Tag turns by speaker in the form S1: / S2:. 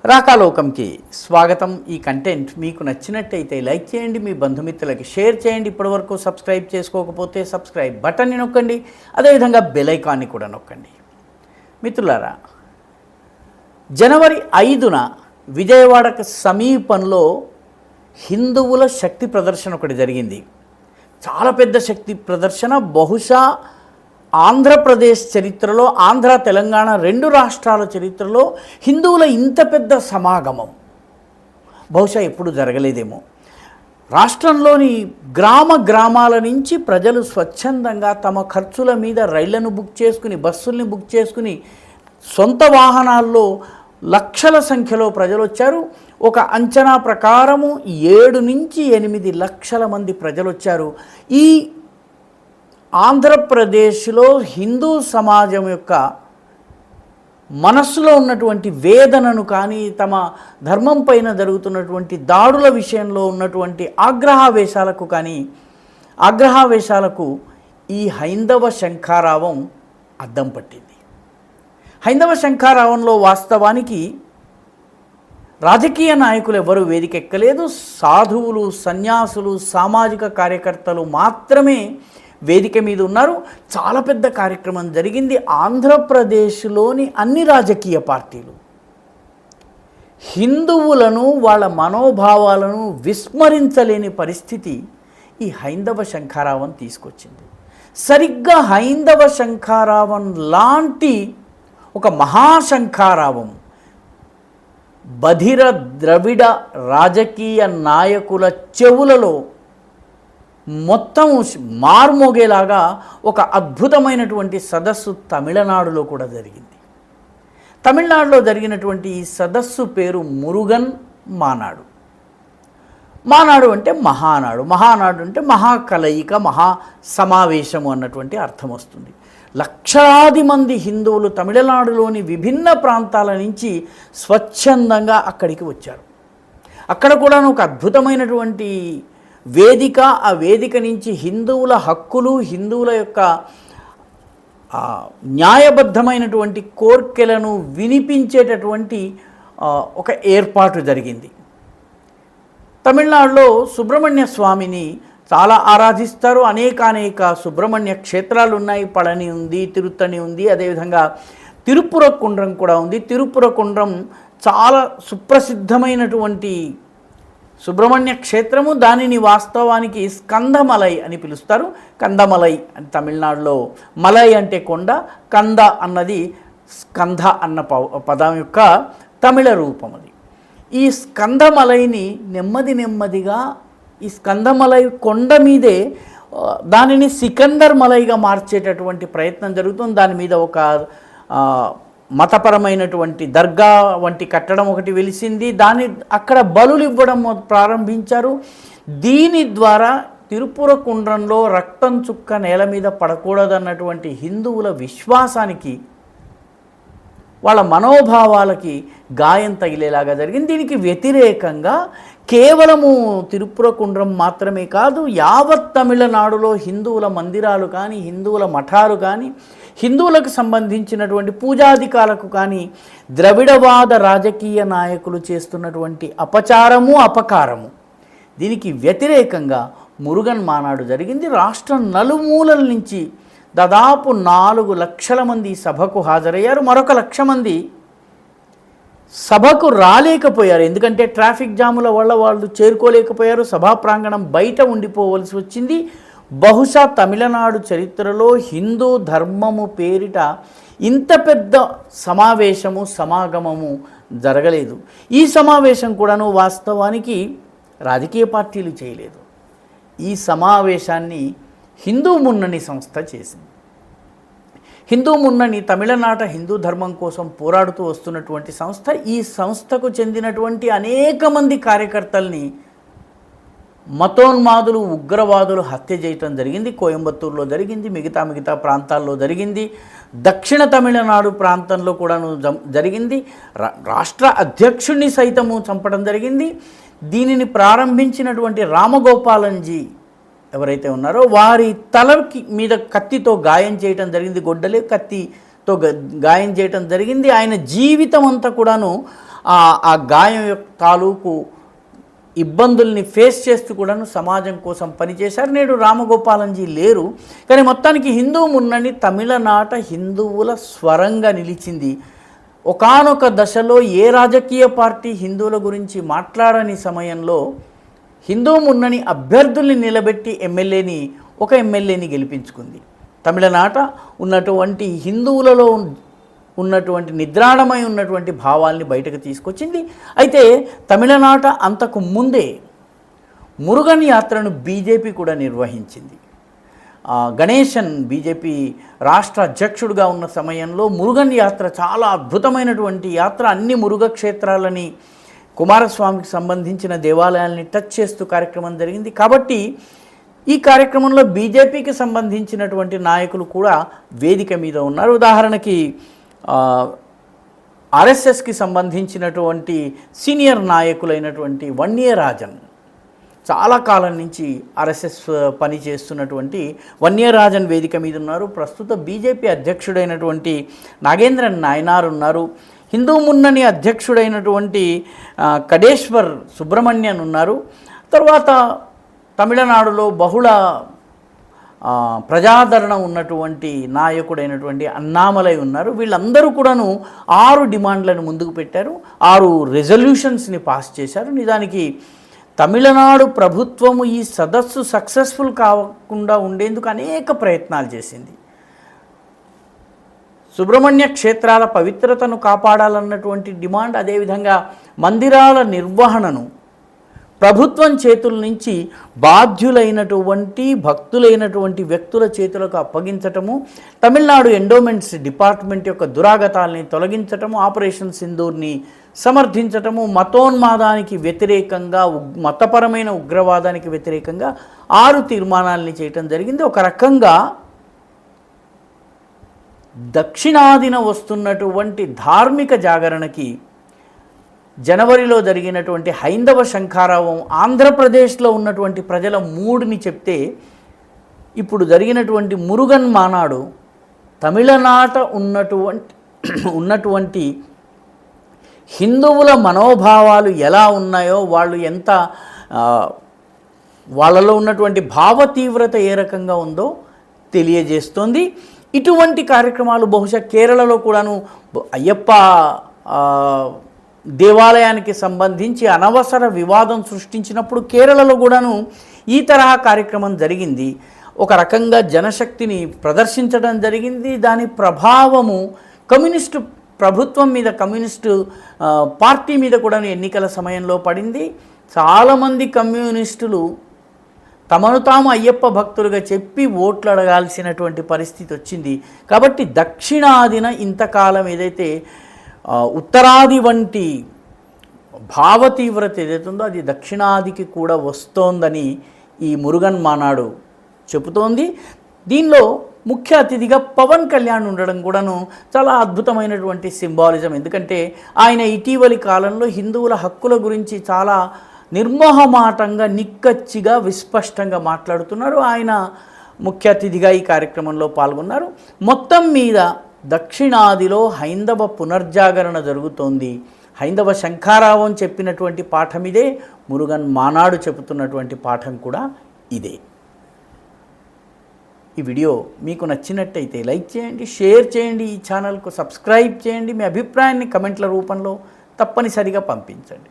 S1: రాకాలోకంకి స్వాగతం. ఈ కంటెంట్ మీకు నచ్చినట్టయితే లైక్ చేయండి, మీ బంధుమిత్రులకి షేర్ చేయండి. ఇప్పటివరకు సబ్స్క్రైబ్ చేసుకోకపోతే సబ్స్క్రైబ్ బటన్ని నొక్కండి, అదేవిధంగా బెల్ ఐకాన్ని కూడా నొక్కండి. మిత్రులారా, జనవరి 5న విజయవాడకు సమీపంలో హిందువుల శక్తి ప్రదర్శన ఒకటి జరిగింది. చాలా పెద్ద శక్తి ప్రదర్శన. బహుశా ఆంధ్రప్రదేశ్ చరిత్రలో, ఆంధ్ర తెలంగాణ రెండు రాష్ట్రాల చరిత్రలో హిందువుల ఇంత పెద్ద సమాగమం బహుశా ఎప్పుడు జరగలేదేమో. రాష్ట్రంలోని గ్రామాల నుంచి ప్రజలు స్వచ్ఛందంగా తమ ఖర్చుల మీద రైళ్లను బుక్ చేసుకుని, బస్సుల్ని బుక్ చేసుకుని, సొంత వాహనాల్లో లక్షల సంఖ్యలో ప్రజలు వచ్చారు. ఒక అంచనా ప్రకారము 7 నుంచి 8 లక్షల మంది ప్రజలు వచ్చారు. ఈ ఆంధ్రప్రదేశ్లో హిందూ సమాజం యొక్క మనస్సులో ఉన్నటువంటి వేదనను కానీ, తమ ధర్మం పైన జరుగుతున్నటువంటి దాడుల విషయంలో ఉన్నటువంటి ఆగ్రహావేశాలకు ఈ హైందవ శంఖారావం అద్దం పట్టింది. హైందవ శంఖారావంలో వాస్తవానికి రాజకీయ నాయకులు ఎవరు వేదికెక్కలేదు. సాధువులు, సన్యాసులు, సామాజిక కార్యకర్తలు మాత్రమే వేదిక మీద ఉన్నారు. చాలా పెద్ద కార్యక్రమం జరిగింది. ఆంధ్రప్రదేశ్లోని అన్ని రాజకీయ పార్టీలు హిందువులను, వాళ్ళ మనోభావాలను విస్మరించలేని పరిస్థితి ఈ హైందవ శంఖారావం తీసుకొచ్చింది. సరిగ్గా హైందవ శంఖారావం లాంటి ఒక మహాశంఖారావం బధిర ద్రవిడ రాజకీయ నాయకుల చెవులలో మొత్తం మార్మోగేలాగా ఒక అద్భుతమైనటువంటి సదస్సు తమిళనాడులో కూడా జరిగింది. తమిళనాడులో జరిగినటువంటి ఈ సదస్సు పేరు మురుగన్ మానాడు. మానాడు అంటే మహానాడు, మహానాడు అంటే మహాకలయిక, మహా సమావేశము అన్నటువంటి అర్థం వస్తుంది. లక్షలాది మంది హిందువులు తమిళనాడులోని విభిన్న ప్రాంతాల నుంచి స్వచ్ఛందంగా అక్కడికి వచ్చారు. అక్కడ కూడా ఒక అద్భుతమైనటువంటి వేదిక. ఆ వేదిక నుంచి హిందువుల హక్కులు, హిందువుల యొక్క న్యాయబద్ధమైనటువంటి కోర్కెలను వినిపించేటటువంటి ఒక ఏర్పాటు జరిగింది. తమిళనాడులో సుబ్రహ్మణ్య స్వామిని చాలా ఆరాధిస్తారు. అనేక సుబ్రహ్మణ్య క్షేత్రాలు ఉన్నాయి. పళని ఉంది, తిరుత్తణి ఉంది, అదేవిధంగా తిరుపురకుండ్రం కూడా ఉంది. తిరుపురకుండ్రం చాలా సుప్రసిద్ధమైనటువంటి సుబ్రహ్మణ్య క్షేత్రము. దానిని వాస్తవానికి స్కందమలై అని పిలుస్తారు. కందమలై అని తమిళనాడులో, మలై అంటే కొండ, కంద అన్నది స్కంద అన్న పదం యొక్క తమిళ రూపం. అది ఈ స్కందమలైని నెమ్మదిగా ఈ స్కందమలై కొండ మీదే దానిని సికందర్ మలైగా మార్చేటటువంటి ప్రయత్నం జరుగుతుంది. దాని మీద ఒక మతపరమైనటువంటి దర్గా వంటి కట్టడం ఒకటి వెలిసింది. అక్కడ బలులు ఇవ్వడం ప్రారంభించారు. దీని ద్వారా తిరుపురకుండ్రంలో రక్తం చుక్క నేల మీద పడకూడదన్నటువంటి హిందువుల విశ్వాసానికి, వాళ్ళ మనోభావాలకి గాయం తగిలేలాగా జరిగింది. దీనికి వ్యతిరేకంగా కేవలము తిరుపురకుండ్రం మాత్రమే కాదు, యావత్ తమిళనాడులో హిందువుల మందిరాలు కానీ, హిందువుల మఠాలు కానీ, హిందువులకు సంబంధించినటువంటి పూజాధికాలకు కానీ ద్రవిడవాద రాజకీయ నాయకులు చేస్తున్నటువంటి అపచారము, అపకారము, దీనికి వ్యతిరేకంగా మురుగన్ మానాడు జరిగింది. రాష్ట్రం నలుమూలల నుంచి దాదాపు 4 లక్షల మంది సభకు హాజరయ్యారు. మరొక 1 లక్ష మంది సభకు రాలేకపోయారు. ఎందుకంటే ట్రాఫిక్ జాముల వల్ల వాళ్ళు చేరుకోలేకపోయారు. సభా ప్రాంగణం బయట ఉండిపోవలసి వచ్చింది. బహుశా తమిళనాడు చరిత్రలో హిందూ ధర్మము పేరిట ఇంత పెద్ద సమాగమము జరగలేదు. ఈ సమావేశం కూడాను వాస్తవానికి రాజకీయ పార్టీలు చేయలేదు. ఈ సమావేశాన్ని హిందూ మున్నని సంస్థ చేసింది. హిందూ మున్నని తమిళనాట హిందూ ధర్మం కోసం పోరాడుతూ వస్తున్నటువంటి సంస్థ. ఈ సంస్థకు చెందినటువంటి అనేక మంది కార్యకర్తల్ని మతోన్మాదులు, ఉగ్రవాదులు హత్య చేయటం జరిగింది. కోయంబత్తూరులో జరిగింది, మిగతా ప్రాంతాల్లో జరిగింది, దక్షిణ తమిళనాడు ప్రాంతంలో కూడాను జరిగింది. రాష్ట్ర అధ్యక్షుడిని సైతము చంపడం జరిగింది. దీనిని ప్రారంభించినటువంటి రామగోపాలంజీ ఎవరైతే ఉన్నారో వారి తలకి మీద కత్తితో గాయం చేయటం జరిగింది. గొడ్డలే కత్తితో గాయం చేయటం జరిగింది. ఆయన జీవితం అంతా కూడాను ఆ గాయం యొక్క తాలూకు ఇబ్బందుల్ని ఫేస్ చేస్తూ కూడాను సమాజం కోసం పనిచేశారు. నేడు రామగోపాలంజీ లేరు, కానీ మొత్తానికి హిందూ మున్నని తమిళనాట హిందువుల స్వరంగా నిలిచింది. ఒకానొక దశలో ఏ రాజకీయ పార్టీ హిందువుల గురించి మాట్లాడని సమయంలో హిందూ మున్నని అభ్యర్థుల్ని నిలబెట్టి ఒక ఎమ్మెల్యేని గెలిపించుకుంది. తమిళనాట ఉన్నటువంటి హిందువులలో ఉన్నటువంటి నిద్రాణమై ఉన్నటువంటి భావాల్ని బయటకు తీసుకొచ్చింది. అయితే తమిళనాట అంతకు ముందే మురుగన్ యాత్రను బీజేపీ కూడా నిర్వహించింది. గణేశన్ బీజేపీ రాష్ట్ర అధ్యక్షుడిగా ఉన్న సమయంలో మురుగన్ యాత్ర చాలా అద్భుతమైనటువంటి యాత్ర. అన్ని మురుగ క్షేత్రాలని, కుమారస్వామికి సంబంధించిన దేవాలయాల్ని టచ్ చేస్తూ కార్యక్రమం జరిగింది. కాబట్టి ఈ కార్యక్రమంలో బీజేపీకి సంబంధించినటువంటి నాయకులు కూడా వేదిక మీద ఉన్నారు. ఉదాహరణకి ఆర్ఎస్ఎస్కి సంబంధించినటువంటి సీనియర్ నాయకులైనటువంటి వన్యరాజన్, చాలా కాలం నుంచి ఆర్ఎస్ఎస్ పని చేస్తున్నటువంటి వన్యరాజన్ వేదిక మీద ఉన్నారు. ప్రస్తుత బీజేపీ అధ్యక్షుడైనటువంటి నాగేంద్రన్ నాయనార్ ఉన్నారు. హిందూ మున్నని అధ్యక్షుడైనటువంటి కడేశ్వర్ సుబ్రహ్మణ్యన్ ఉన్నారు. తర్వాత తమిళనాడులో బహుళ ప్రజాదరణ ఉన్నటువంటి నాయకుడైనటువంటి అన్నామలై ఉన్నారు. వీళ్ళందరూ కూడాను 6 డిమాండ్లను ముందుకు పెట్టారు, 6 రెజల్యూషన్స్ని పాస్ చేశారు. నిజానికి తమిళనాడు ప్రభుత్వము ఈ సదస్సు సక్సెస్ఫుల్ కాకుండా ఉండేందుకు అనేక ప్రయత్నాలు చేసింది. సుబ్రహ్మణ్య క్షేత్రాల పవిత్రతను కాపాడాలన్నటువంటి డిమాండ్, అదేవిధంగా మందిరాల నిర్వహణను ప్రభుత్వం చేతుల నుంచి బాధ్యులైనటువంటి భక్తులైనటువంటి వ్యక్తుల చేతులకు అప్పగించటము, తమిళనాడు ఎండోమెంట్స్ డిపార్ట్మెంట్ యొక్క దురాగతాల్ని తొలగించటము, ఆపరేషన్ సింధూర్ని సమర్థించటము, మతోన్మాదానికి వ్యతిరేకంగా, మతపరమైన ఉగ్రవాదానికి వ్యతిరేకంగా 6 తీర్మానాలని చేయటం జరిగింది. ఒక రకంగా దక్షిణాదిన వస్తున్నటువంటి ధార్మిక జాగరణకి జనవరిలో జరిగినటువంటి హైందవ శంఖారావం ఆంధ్రప్రదేశ్లో ఉన్నటువంటి ప్రజల మూడ్ని చెప్తే, ఇప్పుడు జరిగినటువంటి మురుగన్ మానాడు తమిళనాట ఉన్నటువంటి హిందువుల మనోభావాలు ఎలా ఉన్నాయో, వాళ్ళు ఎంత వాళ్ళలో ఉన్నటువంటి భావ తీవ్రత ఏ రకంగా ఉందో తెలియజేస్తోంది. ఇటువంటి కార్యక్రమాలు బహుశా కేరళలో కూడాను అయ్యప్ప దేవాలయానికి సంబంధించి అనవసర వివాదం సృష్టించినప్పుడు కేరళలో కూడాను ఈ తరహా కార్యక్రమం జరిగింది. ఒక రకంగా జనశక్తిని ప్రదర్శించడం జరిగింది. దాని ప్రభావము కమ్యూనిస్టు ప్రభుత్వం మీద, కమ్యూనిస్టు పార్టీ మీద కూడా ఎన్నికల సమయంలో పడింది. చాలామంది కమ్యూనిస్టులు తమను తాము అయ్యప్ప భక్తులుగా చెప్పి ఓట్లు అడగాల్సినటువంటి పరిస్థితి వచ్చింది. కాబట్టి దక్షిణాదిన ఇంతకాలం ఏదైతే ఉత్తరాది వంటి భావ తీవ్రత ఏదైతుందో అది దక్షిణాదికి కూడా వస్తోందని ఈ మురుగన్ మానాడు చెబుతోంది. దీనిలో ముఖ్య అతిథిగా పవన్ కళ్యాణ్ ఉండడం కూడాను చాలా అద్భుతమైనటువంటి సింబాలిజం. ఎందుకంటే ఆయన ఇటీవలి కాలంలో హిందువుల హక్కుల గురించి చాలా నిర్మోహమాటంగా, నిక్కచ్చిగా, విస్పష్టంగా మాట్లాడుతున్నారు. ఆయన ముఖ్య అతిథిగా ఈ కార్యక్రమంలో పాల్గొన్నారు. మొత్తం మీద దక్షిణాదిలో హైందవ పునర్జాగరణ జరుగుతోంది. హైందవ శంఖారావం చెప్పినటువంటి పాఠం ఇదే, మురుగన్ మానాడు చెబుతున్నటువంటి పాఠం కూడా ఇదే. ఈ వీడియో మీకు నచ్చినట్టయితే లైక్ చేయండి, షేర్ చేయండి, ఈ ఛానల్కు సబ్స్క్రైబ్ చేయండి. మీ అభిప్రాయాన్ని కమెంట్ల రూపంలో తప్పనిసరిగా పంపించండి.